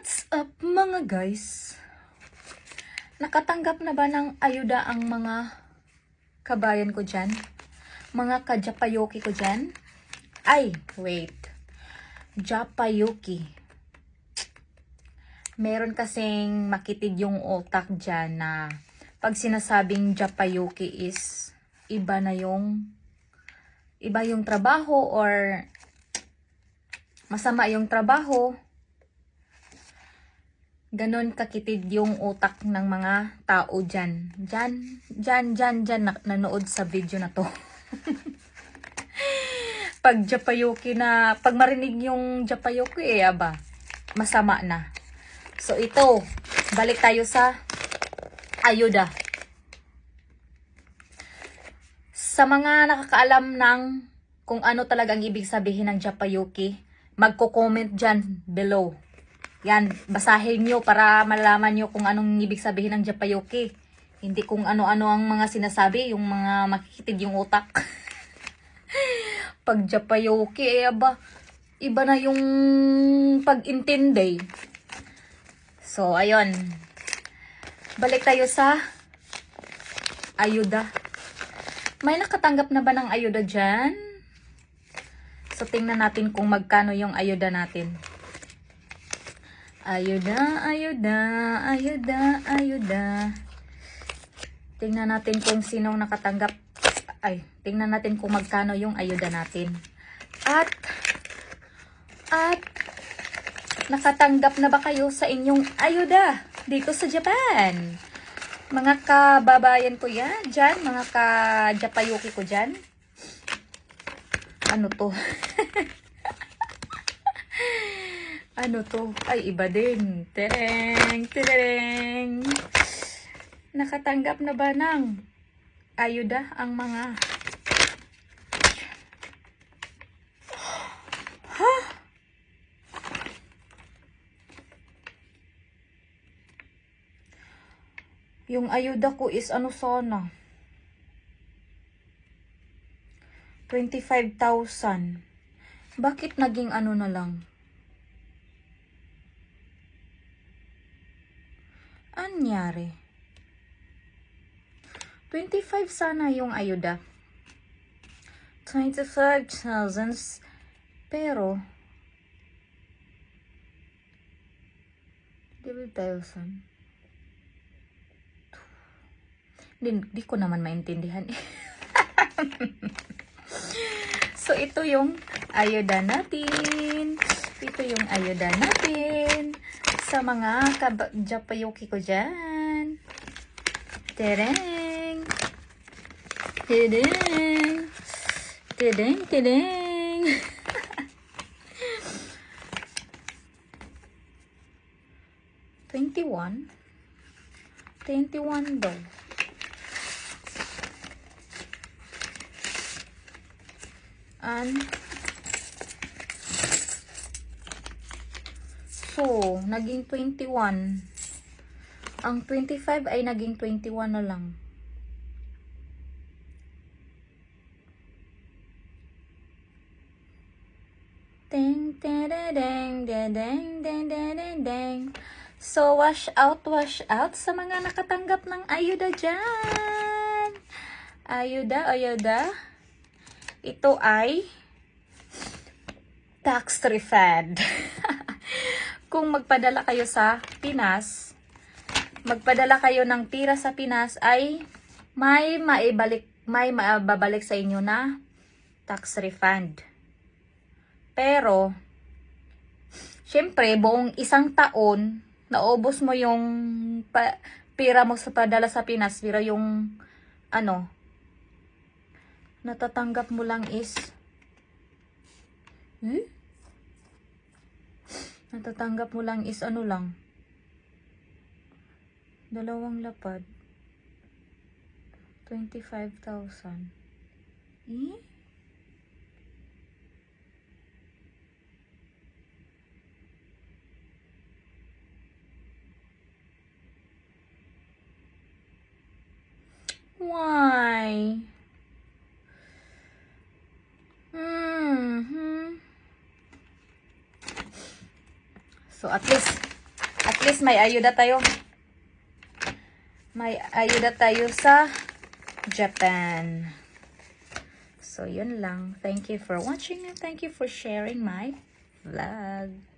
What's up mga guys? Nakatanggap na ba ng ayuda ang mga kabayan ko dyan? Mga ka-Japayuki ko dyan? Ay, wait. Japayuki. Meron kasing makitid yung utak dyan na pag sinasabing Japayuki is iba yung trabaho or masama yung trabaho. Ganon kakitid yung utak ng mga tao dyan. Dyan, nanood sa video na to. Pag Japayuki na, pag marinig yung Japayuki aba, masama na. So ito, balik tayo sa ayuda. Sa mga nakakaalam ng kung ano talaga ang ibig sabihin ng Japayuki, magko-comment dyan below. Yan, basahin nyo para malaman nyo kung anong ibig sabihin ng Japayuki. Hindi kung ano-ano ang mga sinasabi, yung mga makikitid yung utak. Pag Japayuki, aba, iba na yung pag-intindi. So, ayun. Balik tayo sa ayuda. May nakatanggap na ba ng ayuda dyan? So, tingnan natin kung magkano yung ayuda natin. Ayuda. Tingnan natin kung sinong nakatanggap. Ay, tingnan natin kung magkano yung ayuda natin. At nakatanggap na ba kayo sa inyong ayuda dito sa Japan? Mga kababayan ko yan, dyan, mga ka-Japayuki ko dyan. Ano to? Ano to? Ay, iba din. Tereng. Nakatanggap na ba ng ayuda ang mga... Ha? Yung ayuda ko is ano sana? 25,000. Bakit naging ano na lang? Anyari? 25 sana yung ayuda. 25,000. Pero 25,000. Di ko naman maintindihan. So ito yung ayuda natin. Ito yung ayuda natin sa mga Japayuki ko dyan. Tereng. 21 daw. So, naging 21. Ang 25 ay naging 21 na lang. So, wash out sa mga nakatanggap ng ayuda dyan. Ayuda. Ito ay tax refund. Kung magpadala kayo sa Pinas, magpadala kayo ng tira sa Pinas ay may mababalik sa inyo na tax refund. Pero, syempre, buong isang taon, naubos mo yung pira mo sa padala sa Pinas, pero yung, natatanggap mo lang is, natatanggap mo lang is ano lang, 2 lapad, 25,000. Why? So at least least may ayuda tayo. May ayuda tayo sa Japan. So, yun lang. Thank you for watching and thank you for sharing my vlog.